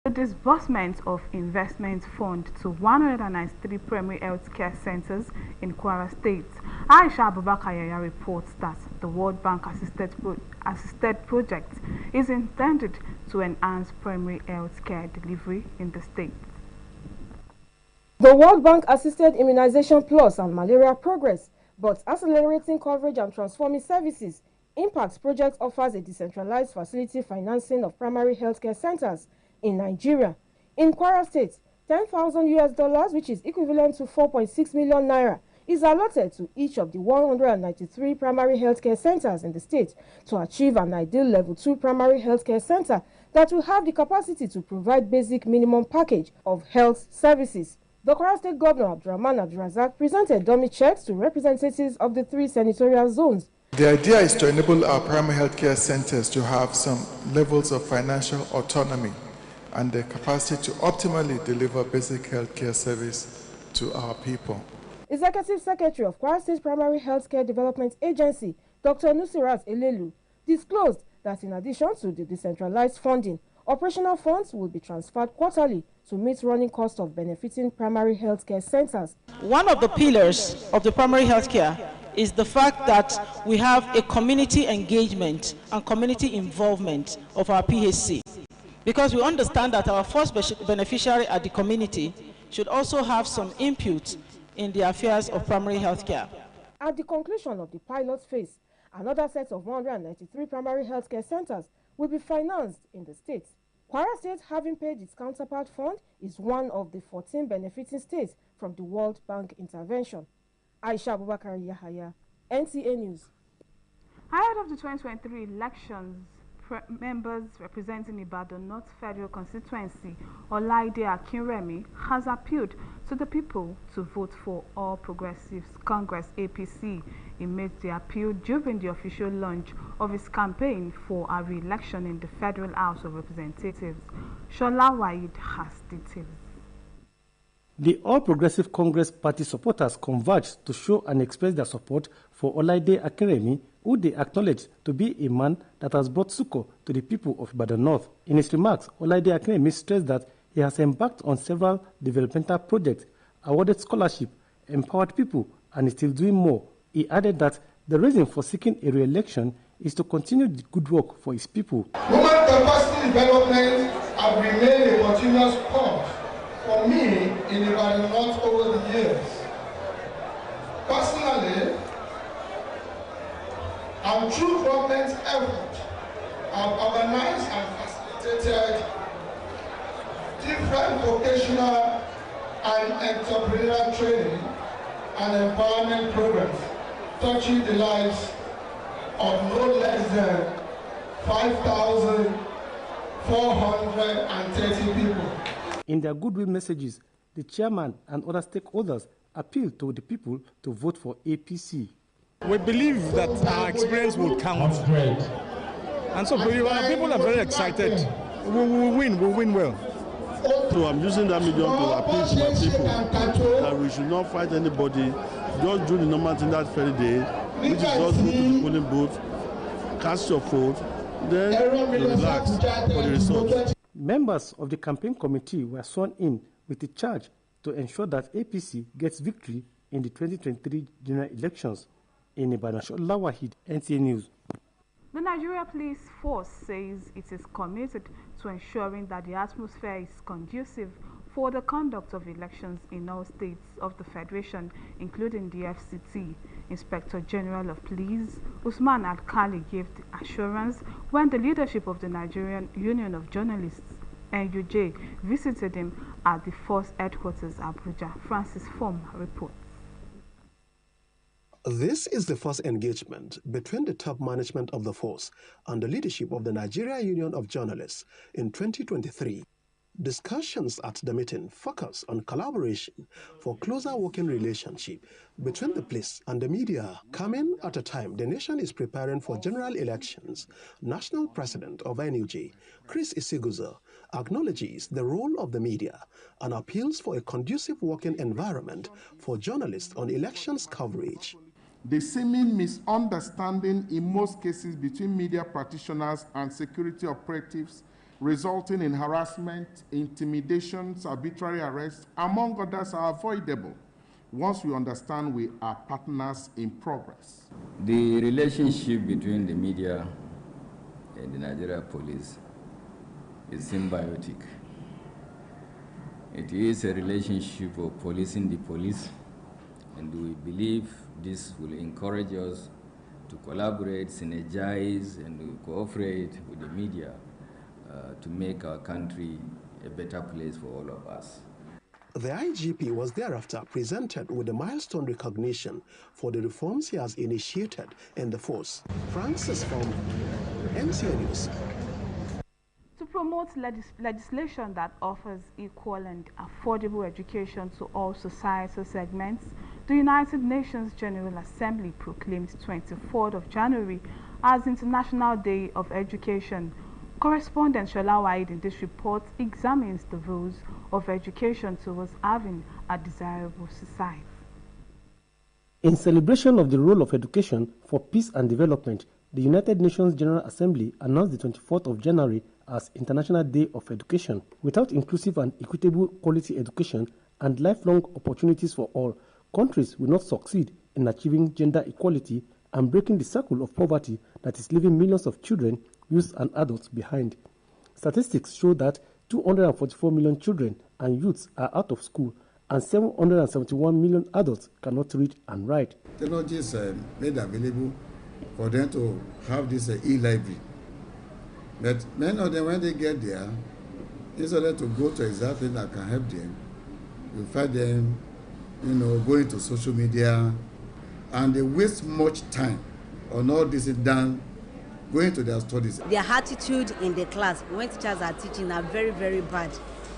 The disbursement of investment fund to 193 primary health care centers in Kwara State. Aisha Abubakar reports that the World Bank assisted project is intended to enhance primary health care delivery in the state. The World Bank assisted immunization plus and malaria progress, but accelerating coverage and transforming services. Impact Project offers a decentralized facility financing of primary healthcare centers in Nigeria. In Kwara State, $10,000, which is equivalent to 4.6 million naira, is allotted to each of the 193 primary healthcare centers in the state to achieve an ideal level 2 primary healthcare center that will have the capacity to provide basic minimum package of health services. The Kwara State Governor Abdurrahman Abdurazak presented dummy checks to representatives of the 3 senatorial zones. The idea is to enable our primary healthcare centers to have some levels of financial autonomy and the capacity to optimally deliver basic healthcare service to our people. Executive Secretary of Kwara State Primary Healthcare Development Agency, Dr. Nusirat Elelu, disclosed that in addition to the decentralized funding, operational funds will be transferred quarterly to meet running costs of benefiting primary healthcare centers. One of the pillars of the primary healthcare is the fact that we have a community engagement and community involvement of our PHC. Because we understand that our first beneficiary at the community should also have some input in the affairs of primary healthcare. At the conclusion of the pilot phase, another set of 193 primary healthcare centers will be financed in the state. Kwara State, having paid its counterpart fund, is one of the 14 benefiting states from the World Bank intervention. Aisha Abubakar Yahaya, NTA News. Ahead of the 2023 elections, members representing Ibadan North Federal Constituency, Olaide Akinremi, has appealed to the people to vote for All Progressives Congress APC. He made the appeal during the official launch of his campaign for a re-election in the Federal House of Representatives. Shola Waid has details. The All Progressive Congress party supporters converged to show and express their support for Olaide Akinremi, who they acknowledge to be a man that has brought succor to the people of Ibadan North. In his remarks, Olaide Akinremi stressed that he has embarked on several developmental projects, awarded scholarship, empowered people, and is still doing more. He added that the reason for seeking a re-election is to continue the good work for his people. Women capacity development have remained a continuous cause for me in Ibadan North over the years. Personally, and through government effort, I've organized and facilitated different vocational and entrepreneurial training and empowerment programs touching the lives of no less than 5,430 people. In their goodwill messages, the chairman and other stakeholders appealed to the people to vote for APC. We believe that our experience will count. And so people are very excited. We will win well. So I'm using that medium to appeal to my people that we should not fight anybody. Just do the normal thing that very day, which is just go to the polling booth, cast your vote, then relax for the results. Members of the campaign committee were sworn in with the charge to ensure that APC gets victory in the 2023 general elections. In Ibadan, Shola Wahid, NTA News. The Nigeria Police Force says it is committed to ensuring that the atmosphere is conducive for the conduct of elections in all states of the Federation, including the FCT. Inspector General of Police Usman Alkali gave the assurance when the leadership of the Nigerian Union of Journalists, NUJ, visited him at the force headquarters, Abuja. Francis Form reports. This is the first engagement between the top management of the force and the leadership of the Nigeria Union of Journalists in 2023. Discussions at the meeting focus on collaboration for closer working relationship between the police and the media. Coming at a time the nation is preparing for general elections, National President of NUJ, Chris Isiguzo, acknowledges the role of the media and appeals for a conducive working environment for journalists on elections coverage. The seeming misunderstanding in most cases between media practitioners and security operatives resulting in harassment, intimidations, arbitrary arrests, among others, are avoidable once we understand we are partners in progress. The relationship between the media and the Nigeria police is symbiotic. It is a relationship of policing the police, and we believe this will encourage us to collaborate, synergize, and cooperate with the media to make our country a better place for all of us. The IGP was thereafter presented with a milestone recognition for the reforms he has initiated in the force. Francis from NTA News. To promote legislation that offers equal and affordable education to all societal segments, the United Nations General Assembly proclaimed 24th of January as International Day of Education. Correspondent Shola Waid in this report examines the roles of education towards having a desirable society. In celebration of the role of education for peace and development, the United Nations General Assembly announced the 24th of January as International Day of Education. Without inclusive and equitable quality education and lifelong opportunities for all, countries will not succeed in achieving gender equality and breaking the circle of poverty that is leaving millions of children, youth and adults behind. Statistics show that 244 million children and youths are out of school and 771 million adults cannot read and write. Technology is made available for them to have this e-library. But many of them, when they get there, instead of to go to exact thing that can help them, you find them, going to social media, and they waste much time on all this done going to their studies. Their attitude in the class when teachers are teaching are very, very bad.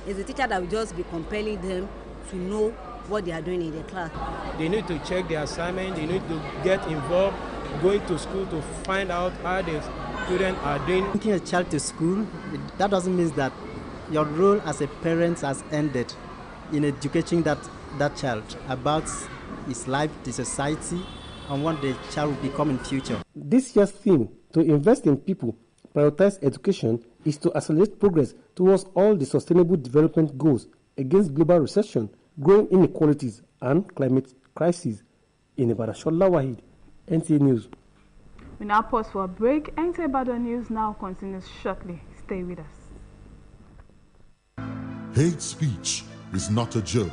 It's the teacher that will just be compelling them to know what they are doing in the class. They need to check their assignment, they need to get involved, going to school to find out how the students are doing. Taking a child to school, that doesn't mean that your role as a parent has ended in educating that child about his life, the society, and what the child will become in future. This year's theme, to invest in people, prioritize education, is to accelerate progress towards all the sustainable development goals against global recession, growing inequalities, and climate crisis. In Ibadan, Shola Waid, NTA News. We now pause for a break. Nta Ibadan News now continues shortly. Stay with us. Hate speech is not a joke.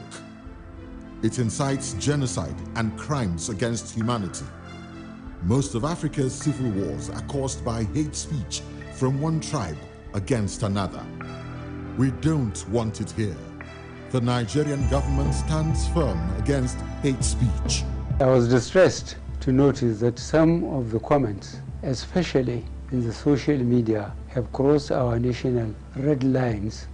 It incites genocide and crimes against humanity. Most of Africa's civil wars are caused by hate speech from one tribe against another. We don't want it here. The Nigerian government stands firm against hate speech. I was distressed to notice that some of the comments, especially in the social media, have crossed our national red lines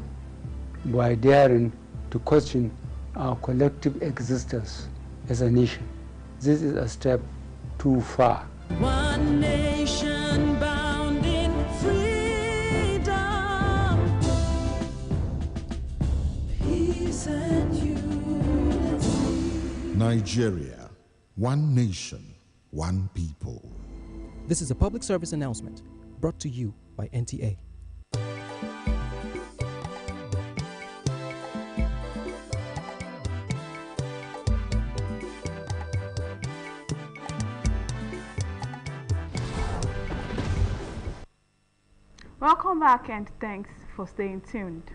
by daring to question our collective existence as a nation. This is a step too far. One nation bound in freedom, peace and unity. Nigeria, one nation, one people. This is a public service announcement brought to you by NTA. Welcome back and thanks for staying tuned.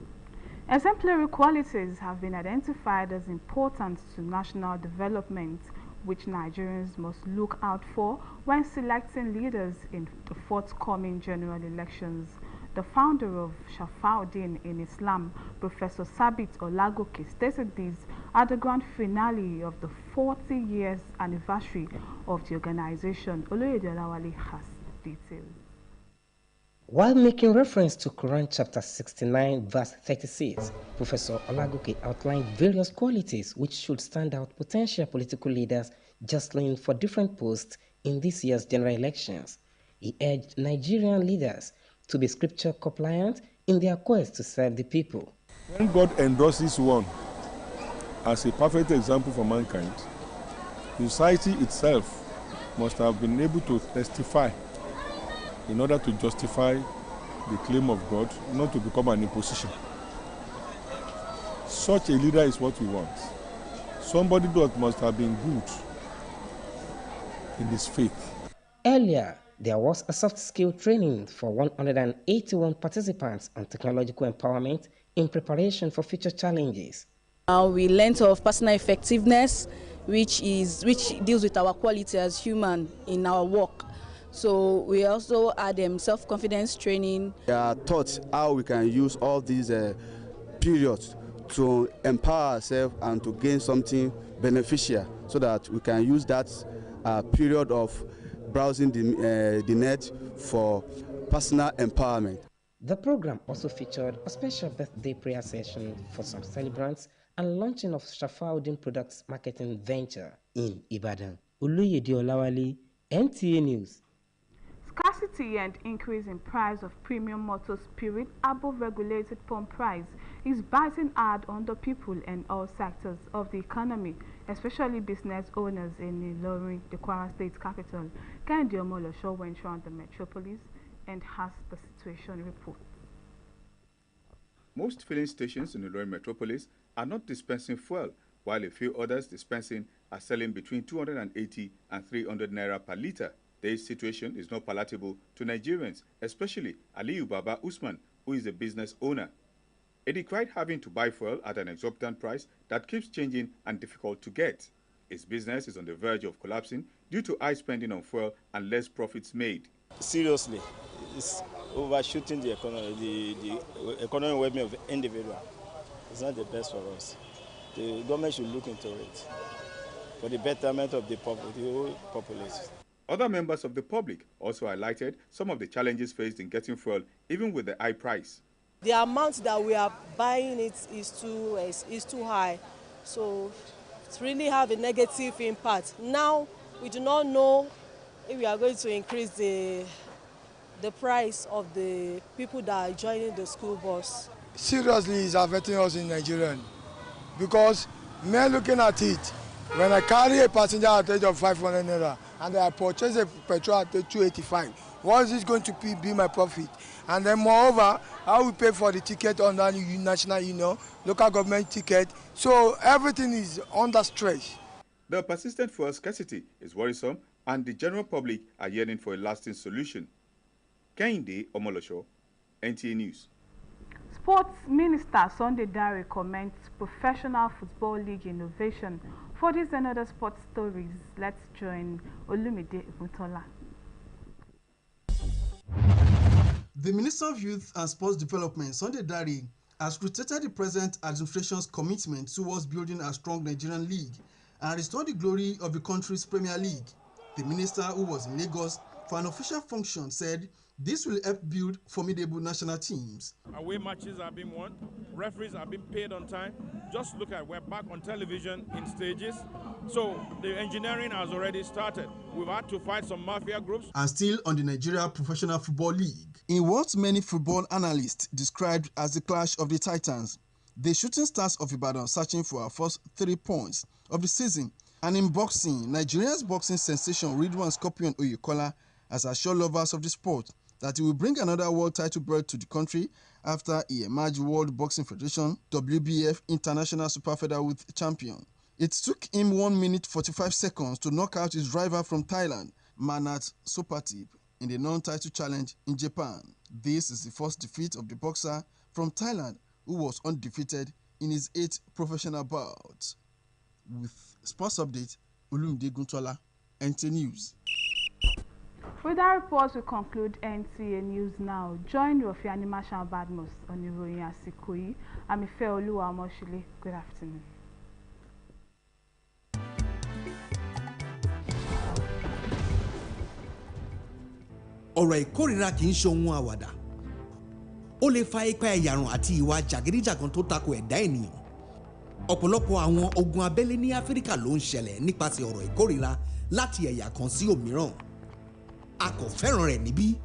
Exemplary qualities have been identified as important to national development, which Nigerians must look out for when selecting leaders in the forthcoming general elections. The founder of Shafauddin in Islam, Professor Sabit Olagoke, stated this at the grand finale of the 40 years anniversary of the organization. Oloyede Olawale has details. While making reference to Quran chapter 69 verse 36, Professor Olagoke outlined various qualities which should stand out potential political leaders jostling for different posts in this year's general elections. He urged Nigerian leaders to be scripture compliant in their quest to serve the people. When God endorses one as a perfect example for mankind, society itself must have been able to testify in order to justify the claim of God, not to become an imposition. Such a leader is what we want. Somebody that must have been good in his faith. Earlier, there was a soft skill training for 181 participants on technological empowerment in preparation for future challenges. We learned of personal effectiveness, which deals with our quality as human in our work. So we also had self-confidence training. We are taught how we can use all these periods to empower ourselves and to gain something beneficial, so that we can use that period of browsing the net for personal empowerment. The program also featured a special birthday prayer session for some celebrants and launching of Shafauddin Products Marketing Venture in Ibadan. Oluyede Olawale, NTA News. Scarcity and increase in price of premium motor spirit above regulated pump price is biting hard on the people in all sectors of the economy, especially business owners in Ilorin, the Kwara State capital. Kehinde Omolosho went around the metropolis and has the situation report. Most filling stations in Ilorin metropolis are not dispensing fuel, while a few others dispensing are selling between 280 and 300 naira per litre. This situation is not palatable to Nigerians, especially Aliyu Baba Usman, who is a business owner. He decried having to buy fuel at an exorbitant price that keeps changing and difficult to get. His business is on the verge of collapsing due to high spending on fuel and less profits made. Seriously, it's overshooting the economy, the economic well-being of the individual. It's not the best for us. The government should look into it for the betterment of the whole population. Other members of the public also highlighted some of the challenges faced in getting fuel, even with the high price. The amount that we are buying it is too high, so it really have a negative impact. Now we do not know if we are going to increase the price of the people that are joining the school bus. Seriously, it's affecting us in Nigeria, because men looking at it, when I carry a passenger at the age of 500 naira and I purchase a petrol at 285, what is this going to be my profit? And then moreover, I will pay for the ticket on the national union, local government ticket. So everything is under stress. The persistent fuel scarcity is worrisome, and the general public are yearning for a lasting solution. Kehinde Omolosho, NTA News. Sports Minister Sunday Dare comments Professional Football League innovation. For this and other sports stories, let's join Olumide Oguntola. The Minister of Youth and Sports Development, Sunday Dare, has reiterated the present administration's commitment towards building a strong Nigerian league and restore the glory of the country's Premier League. The minister, who was in Lagos for an official function, said this will help build formidable national teams. Away matches are being won, referees are being paid on time. Just look at, we're back on television in stages. So the engineering has already started. We've had to fight some mafia groups. And still on the Nigeria Professional Football League. In what many football analysts described as the clash of the titans, the Shooting Stars of Ibadan searching for our first 3 points of the season. And in boxing, Nigeria's boxing sensation Ridwan Scorpion Oyekola has assured lovers of the sport that he will bring another world title belt to the country after he emerged World Boxing Federation WBF International Super Featherweight champion. It took him 1 minute 45 seconds to knock out his rival from Thailand, Manat Sopatip, in the non-title challenge in Japan. This is the first defeat of the boxer from Thailand, who was undefeated in his 8th professional bout. With sports update, Olumide Oguntola, NTA News. With that report, we conclude NTA News now. Join Rofiani Marshall Badmus on Iroyin Asiko yi. I'm Ifeoluwa Omoshile. Good afternoon. Ọ̀rọ̀ ìkórìíra kì í ṣe ohun àwàdà. Ó lè fa ipa ẹ̀yàrùn àti ìwà jàgídíjàgan tó tako ẹ̀dá ènìyàn. Ọ̀pọ̀lọpọ̀ àwọn ogun abẹ́lé ní Áfíríkà ló ń ṣẹlẹ̀ nípasẹ̀ ọ̀rọ̀ ìkórìíra láti ẹ̀yà kan sí òmíràn. A kò fẹ́ràn rẹ̀ níbí.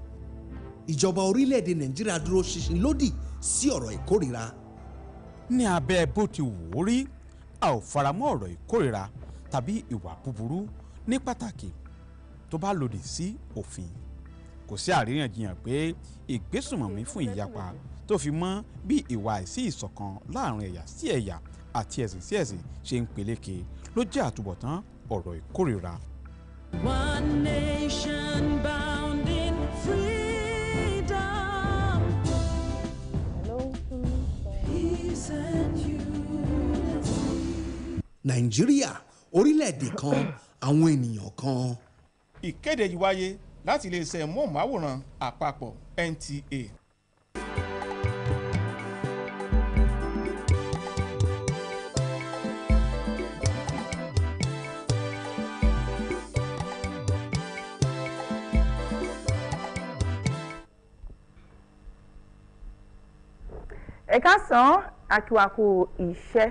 Ìjọba orílẹ̀-èdè Nàìjíríà dúró ṣinṣin lódì sí ọ̀rọ̀ ìkórìíra. Ní abẹ́ bó ti wù ó rí, a ò faramọ́ ọ̀rọ̀ ìkórìíra tàbí ìwà búburú ní pàtàkì tó bá lòdì sí òfin. kò sí àríyànjiyàn pé ìgbésùnmọ̀mí fún ìyapa tó fi mọ́ bí ìwà àìsí ìṣọ̀kan láàrin ẹ̀yà sí ẹ̀yà àti ẹ̀sìn sí ẹ̀sìn ṣe ń peléke ló jẹ́ àtúbọ̀tán ọ̀rọ̀ ìkórìíra. One nation bound in freedom. Peace and unity. Nàìjíríà orílẹ̀-èdè kan àwọn ènìyàn kan. Ìkéde yìí wáyé láti iléeṣẹ́ móhùnmáwòrán àpapọ̀ NTA. Ẹ káàsán akiwaku iṣẹ́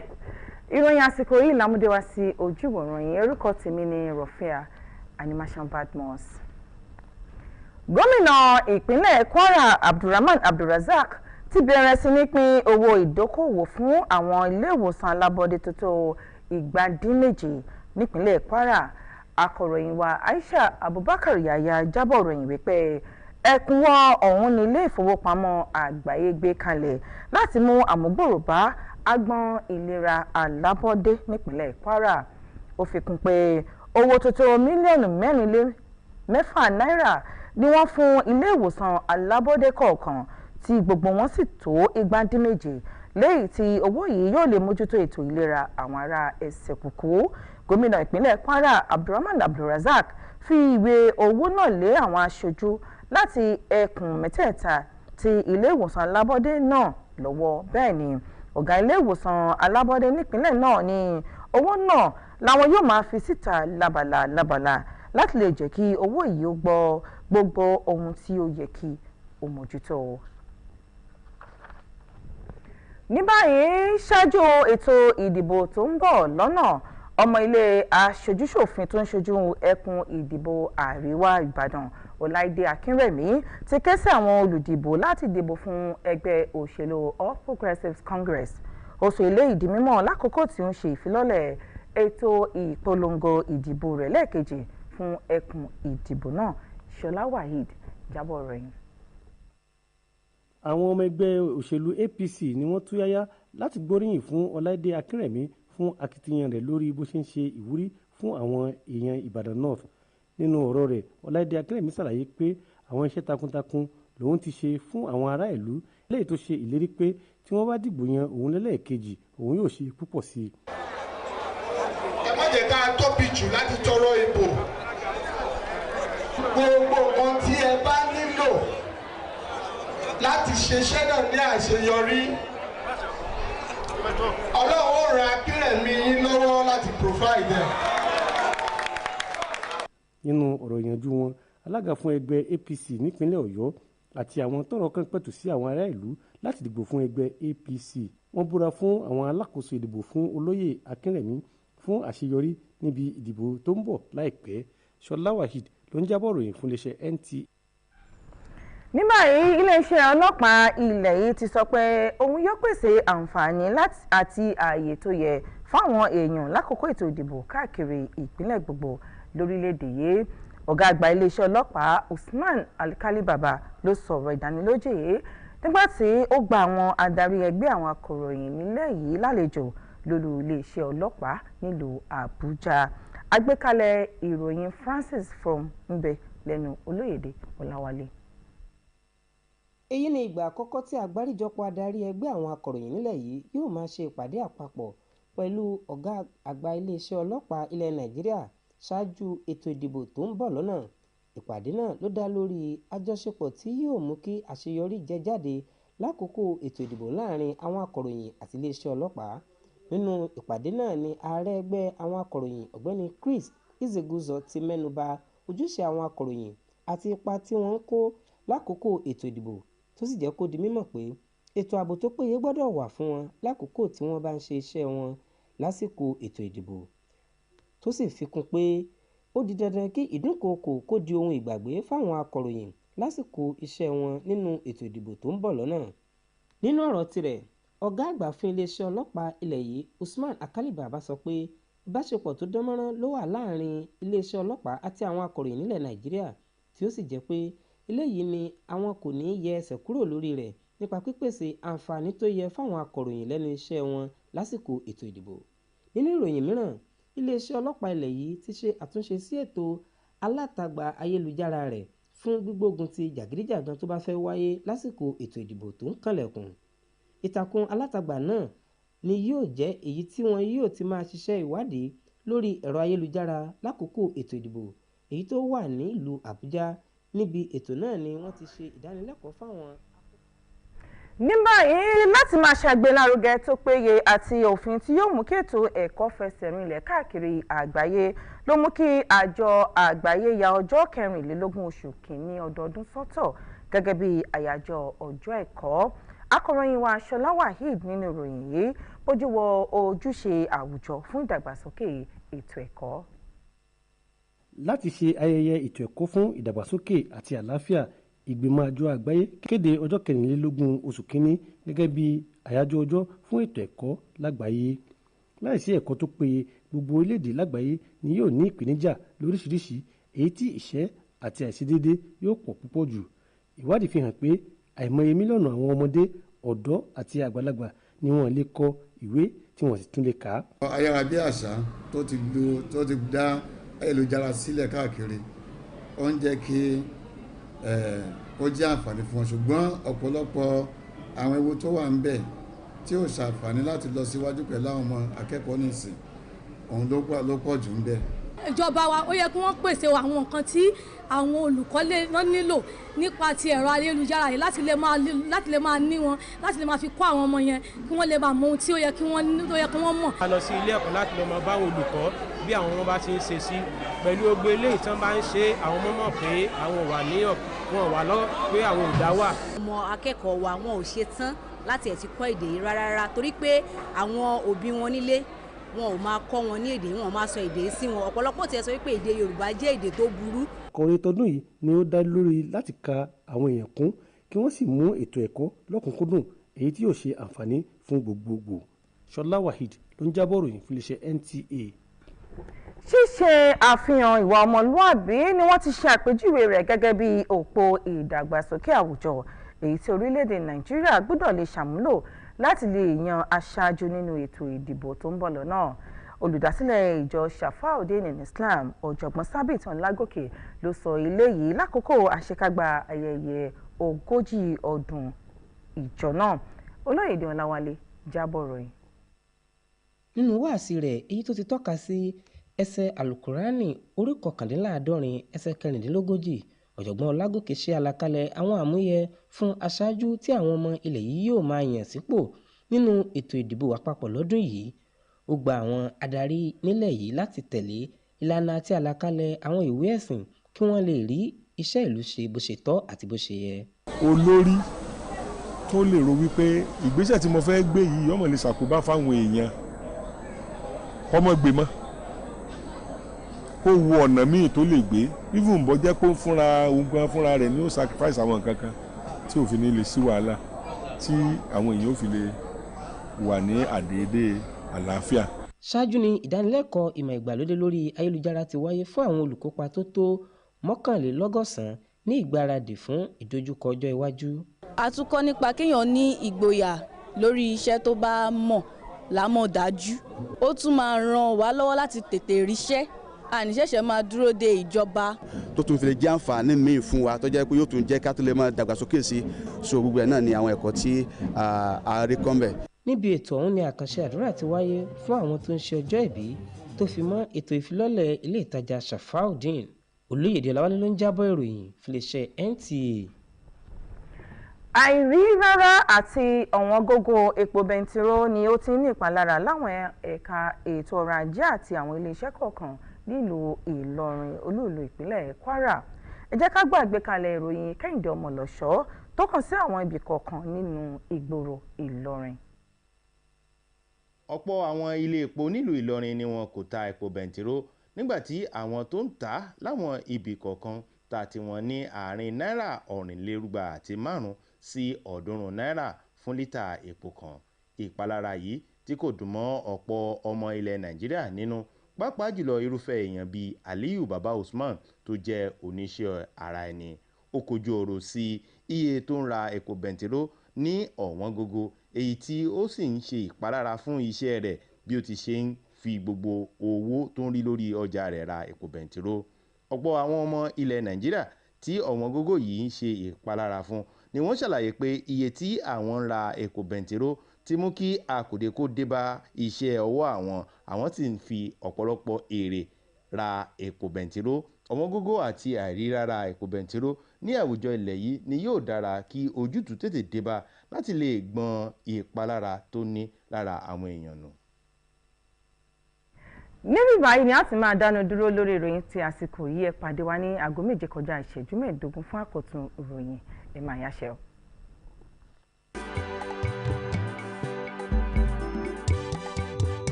ìròyìn àsìkò yìí lámúdé wá sí ojúwòrán yìí orúkọ tèmi ni Rofia Animation Badmus. Gómìnà ìpínlẹ̀ Kwara Abdulrahman Abdulrazak ti bẹ̀rẹ̀ sí ní pín owó ìdókòwò fún àwọn ilé ìwòsàn alábọ́dé tó tó 200 nípínlẹ̀ Kwara. Akọ̀ròyìn wa Aisha Abubakar Yaya jábọ̀ ròyìn wípé ẹ̀kúnwọ́ ọ̀hún ní ilé ìfowópamọ́ àgbáyé gbé kalẹ̀ láti mú àmúgbòrò bá agbọn ìlera alábọ́dé nípínlẹ̀ Kwara. Ó fi kún pé owó tó tó mílíọ̀nù 4.6 náírà ni wọ́n fún ilé ìwòsàn alábọ́dé kọ̀ọ̀kan tí gbogbo wọn sì tó 200 lẹ́yìn tí owó yìí yóò lè mójútó ètò ìlera àwọn ará ẹsẹ̀ kùkú. Gómìnà ìpínlẹ̀ Kwara Abdulrahman Abdulrazak fi ìwé owó náà lé àwọn aṣojú láti ẹkùn mẹ́tẹ̀ẹ̀ta ti ilé ìwòsàn alábọ́dé náà lọ́wọ́. Bẹ́ẹ̀ ni ọ̀gá ilé ìwòsàn alábọ́dé nípínlẹ̀ náà ní owó náà làwọn yóò máa fi síta lábala láti lè jẹ́ kí owó yìí ó gbọ́ gbogbo ohun tí ó yẹ kí ó mójútó. Ní báyìí ṣáájú ètò ìdìbò tó ń bọ̀ lọ́nà, ọmọ ilé aṣojúṣòfin tó ń ṣojú ẹkùn ìdìbò àríwá Ìbàdàn Ọláìdé Akínrẹ̀mí ti ké sí àwọn olùdìbò láti dìbò fún ẹgbẹ́ òṣèlú All Progressives Congress. Ó sọ eléyìí di mímọ̀ lákòókò tí ó ń ṣe ìfilọ́lẹ̀ ètò ìpolongo ìdìbò rẹ̀ lẹ́ẹ̀kejì fún ẹkùn ìdìbò náà. Ṣọlá Waheed jábọ̀ ròyìn. Àwọn ọmọ ẹgbẹ́ òṣèlú APC ni wọ́n túyáyá láti gbóríyìn fún Ọláìdé Akínrẹ̀mí fún akitiyan rẹ̀ lórí bó ṣe ń ṣe ìwúrí fún àwọn èèyàn Ìbàdàn North. Nínú ọ̀rọ̀ rẹ̀, Ọláìdé Akínrẹ̀mí ṣàlàyé pé àwọn iṣẹ́ takuntakun lòun ti ṣe fún àwọn ará ìlú, lẹ́yìn tó ṣe ìlérí pé tí wọ́n bá dìbò yan òun lẹ́lẹ́ẹ̀kejì òun yóò ṣe púpọ̀ sí i. Ẹ má jẹ́ ká tóbi jù láti tọrọ ìbò. Gbogbo nǹkan tí ẹ bá nílò láti ṣiṣẹ́ náà ní àṣeyọrí, Ọlọ́run ó ran Akínrẹ̀mí yín lọ́wọ́ láti provide ẹ̀. Nínú ọ̀rọ̀ ìyànjú wọn, alága fún ẹgbẹ́ APC nípínlẹ̀ Ọ̀yọ́ àti àwọn tọ́rọ̀ kàn pẹ̀tù sí àwọn ará ìlú láti dìbò fún ẹgbẹ́ APC. Wọ́n búra fún àwọn alákòóso ìdìbò fún olóyè Akínrẹ̀mí fún àṣeyọrí níbi ìdìbò tó ń bọ̀ láìpẹ́. Ṣọlá Waheed ló ń jábọ̀ ròyìn fún iléeṣẹ́ NTA. Ní báyìí iléeṣẹ́ ọlọ́pàá ilẹ̀ yìí ti sọ pé òun yóò pèsè àǹfààní àti ààyè tó yẹ fáwọn èèyàn lákòókò ètò ìdìbò káàkiri ìpínlẹ̀ gbogbo lórílẹ̀‐èdè yìí. Ọ̀gá àgbà iléeṣẹ́ ọlọ́pàá Usman Alkali Baba ló sọ̀rọ̀ ìdánilójú yìí nígbà tí ó gba àwọn adarí ẹgbẹ́ àwọn akọ̀ròyìn nílẹ̀ yìí lálejò lólú iléeṣẹ́ ọlọ́pàá nílùú Àbújá. Àgbékalẹ̀ ìròyìn Francis from Mbe lẹ́nu Olóyèdè Ọláwálé. Èyí ni ìgbà àkọ́kọ́ tí àgbáríjọpọ̀ adarí ẹgbẹ́ àwọn akọ̀ròyìn nílẹ̀ yìí yóò máa ṣe ìpàdé àpapọ̀ pẹ̀lú ọ̀gá àgbà iléeṣẹ́ ọlọ́pàá ilẹ̀ Nàìjíríà ṣáájú ètò ìdìbò tó ń bọ̀ lọ́nà. Ìpàdé náà ló dá lórí àjọṣepọ̀ tí yóò mú kí àṣeyọrí jẹ jáde lákòókò ètò ìdìbò láàrin àwọn akọ̀ròyìn àti iléeṣẹ́ ọlọ́pàá. Nínú ìpàdé náà ni ààrẹ ẹgbẹ́ àwọn akọ̀ròyìn ọ̀gbẹ́ni Chris Izeguzo ti mẹ́nuba ojúṣe àwọn akọ̀ròyìn àti ipa tí wọ́n ń kó lákòókò ètò ìdìbò, tó sì jẹ́ kó di mímọ̀ pé ètò ààbò tó péye gbọ́dọ̀ wà fún wọn lákòókò tí wọ́n bá ń ṣe iṣẹ́ wọn lásìkò ètò ìdìbò, tó sì fi kún pé ó di dandan kí ìdúnkookò kó di ohun ìgbàgbé fáwọn akọ̀ròyìn lásìkò iṣẹ́ wọn nínú ètò ìdìbò tó ń bọ̀ lọ́nà. Nínú ọ̀rọ̀ tirẹ̀, ọ̀gá àgbà fún iléeṣẹ́ ọlọ́pàá ilẹ̀ yìí Usman Alkali Baba sọ pé ìbáṣepọ̀ tó dánmọ́rán ló wà láàrin iléeṣẹ́ ọlọ́pàá àti àwọn akọ̀ròyìn nílẹ̀ Nàìjíríà, tí ó sì jẹ́ pé eléyìí ni àwọn kò ní yẹ ẹsẹ̀ kúrò lórí rẹ̀ nípa pípèsè àǹfààní tó yẹ fáwọn akọ̀ròyìn lẹ́nu iṣẹ́ wọn lásìkò ètò ìdìbò. Nínú ìròyìn mìíràn, iléeṣẹ́ ọlọ́pàá ilẹ̀ yìí ti ṣe àtúnṣe sí ètò alátagbà ayélujára rẹ̀ fún gbígbógun ti jàgídíjàgan tó bá fẹ́ wáyé lásìkò ètò ìdìbò tó ń kànlẹ̀kùn. Ìtàkùn alátagbà náà ni yóò jẹ́ èyí tí wọn yóò ti máa ṣiṣẹ́ ìwádìí lórí ẹ̀rọ ayélujára lákòókò ètò ìdìbò èyí tó wà ní ìlú Àbújá. Níbi ètò náà ni wọ́n ti ṣe ìdánilẹ́kọ̀ọ́ fáwọn. Ní báyìí, láti máa ṣàgbélárugẹ tó péye àti òfin tí yóò mú kí ètò ẹ̀kọ́ fẹsẹ̀ rinlẹ̀ káàkiri àgbáyé ló mú kí àjọ àgbáyé ya ọjọ́ 24 oṣù kìíní ọdọọdún sọ́tọ̀ gẹ́gẹ́ bí àyájọ́ ọjọ́ ẹ̀kọ́. Akọ̀ròyìn wa Ṣọlá Waheed nínú ìròyìn yìí bójú wo ojúṣe àwùjọ fún ìdàgbàsókè ètò ẹ̀kọ́. Láti ṣe ayẹyẹ ètò ẹ̀kọ́ fún ìdàgbàsókè àti àlàáfíà, ìgbìmọ̀ àjọ àgbáyé kéde ọjọ́ 24 oṣù kìíní gẹ́gẹ́ bí àyájọ́ ọjọ́ fún ètò ẹ̀kọ́ lágbàáyé. Láìsí ẹ̀kọ́ tó péye, gbogbo orílẹ̀-èdè lágbàáyé ni yóò ní ìpèníjà lóríṣiríṣi, èyí tí ìṣẹ́ àti àìṣedéédé yóò pọ̀ púpọ̀ jù. Ìwádìí fi hàn pé àìmọye mílíọ̀nù àwọn ọmọdé, ọ̀dọ́ àti àgbàlagbà ni wọ́n lè kọ ìwé tí wọ́n sì tún lè kà á. Ayárabíàṣá tó ti dá ayélujára sílẹ̀ káàkiri ó ń jẹ́ kí ó jẹ́ àǹfààní fún wọn, ṣùgbọ́n ọ̀pọ̀lọpọ̀ àwọn ewu tó wà ń bẹ̀ tí ó ṣàǹfààní láti lọ síwájú pẹ̀lú àwọn ọmọ akẹ́kọ̀ọ́ nìsín òun ló pọ̀ jù ń bẹ̀. Ìjọba wa ó yẹ kí wọ́n pèsè àwọn nǹkan tí àwọn olùkọ́ nílò nípa ti ẹ̀rọ ayélujára yìí láti lè máa ní wọn, láti lè máa fi kọ́ àwọn ọmọ yẹn kí wọ́n lè máa mọ ohun tí ó yẹ kí wọ́n mọ̀. A lọ sí ilé ẹ̀kọ́ láti lọ máa bá àwọn olùkọ́ bí àwọn ọmọ bá ti ń ṣe sí pẹ̀lú gbogbo eléyìí tí wọ́n bá ń ṣe àwọn ọmọ mọ̀ pé àwọn wà níyàn wọn wà lọ pé àwọn ò dá wà. Ọmọ akẹ́kọ̀ọ́ wa wọn ò ṣe tán láti ẹ̀ ti kọ́ èdè yìí rárá torí pé àwọn òbí wọn nílé wọn ò máa kọ́ wọn ní èdè wọn máa sọ èdè sí wọn. Ọ̀pọ̀lọpọ̀ tiẹ̀ sọ wípé èdè Yorùbá jẹ́ èdè tó burú. Àkòrí tọdún yìí ni ó dá lórí láti ka àwọn èèyàn kún kí wọ́n sì mú ètò ẹ̀kọ́ lọ́kùnkúndùn èyí tí yóò ṣe àǹfààní fún gbogbogbò. Ṣọlá Waheed ló ń jábọ̀ ròyìn fún iléeṣẹ́ NTA. Ṣíṣe àfihàn ìwà ọmọlúwàbí ni wọ́n ti ṣe àpèjúwe rẹ̀ gẹ́gẹ́ bí òpó ìdàgbàsókè àwùjọ èyí tí orílẹ̀-èdè Nàìjíríà gbọ́dọ̀ lè ṣàmúlò láti lè yan aṣáájú nínú ètò ìdìbò tó ń bọ̀ lọ́nà. Olùdásílẹ̀ ìjọ Shafaudeen in Islam, ọ̀jọ̀gbọ́n Sábìt Ọlágòkè ló sọ eléyìí lákòókò àṣekágbá ayẹyẹ 40 ọdún ìjọ náà. Olóyèdè Ọláwálé jábọ̀ ròyìn. Nínú wáàsí rẹ̀ èyí tó ti tọ́ka sí ẹsẹ̀ Àlùkùránì orí 69 ẹsẹ̀ 14, ọ̀jọ̀gbọ́n Ọlágòkè ṣe àlàkalẹ̀ àwọn àmúyẹ fún aṣáájú tí àwọn ọmọ ilẹ̀ yìí yóò máa yàn sípò nínú ètò ìdìbò àpapọ̀ lọ́dún yìí. Ó gba àwọn adarí nílẹ̀ yìí láti tẹ̀lé ìlànà àti àlàkalẹ̀ àwọn ìwé ẹ̀sìn kí wọ́n lè rí iṣẹ́ ìlú ṣe bó ṣe tọ́ àti bó ṣe yẹ. Olórí tó lè ro wípé ìgbésẹ̀ tí mo fẹ́ gbé yìí ọmọ lè ṣàkóbá fáwọn èèyàn ọmọ gbé mọ́ kó wo ọ̀nà míì tó lè gbé even bọ́ jẹ́ pé fúnra rẹ̀ ni ó sacrifice àwọn nǹkan kan tí òfin ní lè sí wàhálà tí àwọn èèyàn ò fi lè wà ní àdéédé àlàáfíà. Ṣáájú ni ìdánilẹ́kọ̀ọ́ ìmọ̀ ìgbàlódé lórí ayélujára ti wáyé fún àwọn olùkópa tó tó 191 ní ìgbáradì fún ìdojúkọ ọjọ́ iwájú. A tún kọ́ nípa kéèyàn ní ìgboyà lórí iṣẹ́ tó bá mọ̀ lámọ̀dájú. Ó tún máa ràn wá lọ́wọ́ láti tètè ríṣẹ́ àníṣẹ̀ṣẹ̀ máa dúró de ìjọba. Tó tún fi lè jẹ́ àǹfààní míì fún wa tó jẹ́ pé yóò tún jẹ́ ká tó lè máa dàgbàsókè sí so gbogbo ẹ̀ náà ni àwọn ẹ̀kọ́ tí a rí kọ́ ńbẹ̀. Níbi ètò ọ̀hún ni àkànṣe àdúrà ti wáyé fún àwọn tó ń ṣe ọjọ́ ìbí tó fi mọ́ ètò ìfilọ́lẹ̀ ilé ìtajà Shafaudeen. Olóyèdè Ọláwálé ló ń jábọ̀ ìròyìn fún iléeṣẹ́ NTA. Àìrí rárá àti ọ̀wọ́n gógó epo bẹntiró ni ó ti ń ní ìpalára láwọn ẹ̀ka ètò ọrọ̀ ajé àti àwọn iléeṣẹ́ kọ̀ọ̀kan nílùú Ìlọrin olú-ìlú ìpínlẹ̀ Kwara. Ẹ jẹ́ ká gbọ́ àgbékalẹ̀ ìròyìn Kẹ́hìndé Ọmọlọ́ṣọ́ tó kàn sí àwọn ibì kọ̀ọ̀kan nínú ìgboro Ìlọrin. Ọ̀pọ̀ àwọn ilé epo nílùú Ìlọrin ni wọn kò ta epo bẹntiró nígbàtí àwọn tó ń tà láwọn ibì kọ̀ọ̀kan ta tiwọn ní àárín náírà 425 sí 300 náírà fún lítà epo kan. Ìpalára yìí tí kò dùn mọ́ ọ̀pọ̀ ọmọ ilẹ̀ Nàìjíríà nínú, pàápàá jùlọ irúfẹ́ èèyàn bíi Aliyu Baba Usman tó jẹ́ oníṣẹ́ ara ẹni. ó kojú ọ̀rọ̀ sí iye tó ń ra epo bẹntiró ní ọ̀wọ́n gógó, èyí tí ó sì ń ṣe ìpalára fún iṣẹ́ rẹ̀ bí ó ti ṣe ń fi gbogbo owó tó ń rí lórí ọjà rẹ̀ ra epo bẹntiró. Ọ̀pọ̀ àwọn ọmọ ilẹ̀ Nàìjíríà tí ọ̀wọ́n gógó yìí ń ṣe ìpalára fún ni wọ́n ṣàlàyé pé iye tí àwọn ń ra epo bẹntiró ti mú kí àkùdé kó dé bá iṣẹ́ ọwọ́ àwọn sì ń fi ọ̀pọ̀lọpọ̀ èrè ra epo bẹntiró. Ọ̀wọ́n gógó àti àìrírárá epo bẹntiró ní àwùjọ ilẹ̀ yìí ni yóò dára kí ojútùú tètè dé bá láti lè gbọ́n ìpalára tó ní lára àwọn èèyàn nù. Níbi báyìí ni a ti máa dánu dúró lórí ìròyìn tí àsìkò yìí. Ẹ pàdé wa ní aago 7 kọjá ìṣẹ́jú 15 fún àkọ́tún ìròyìn. Ẹ máa yáṣẹ́ o.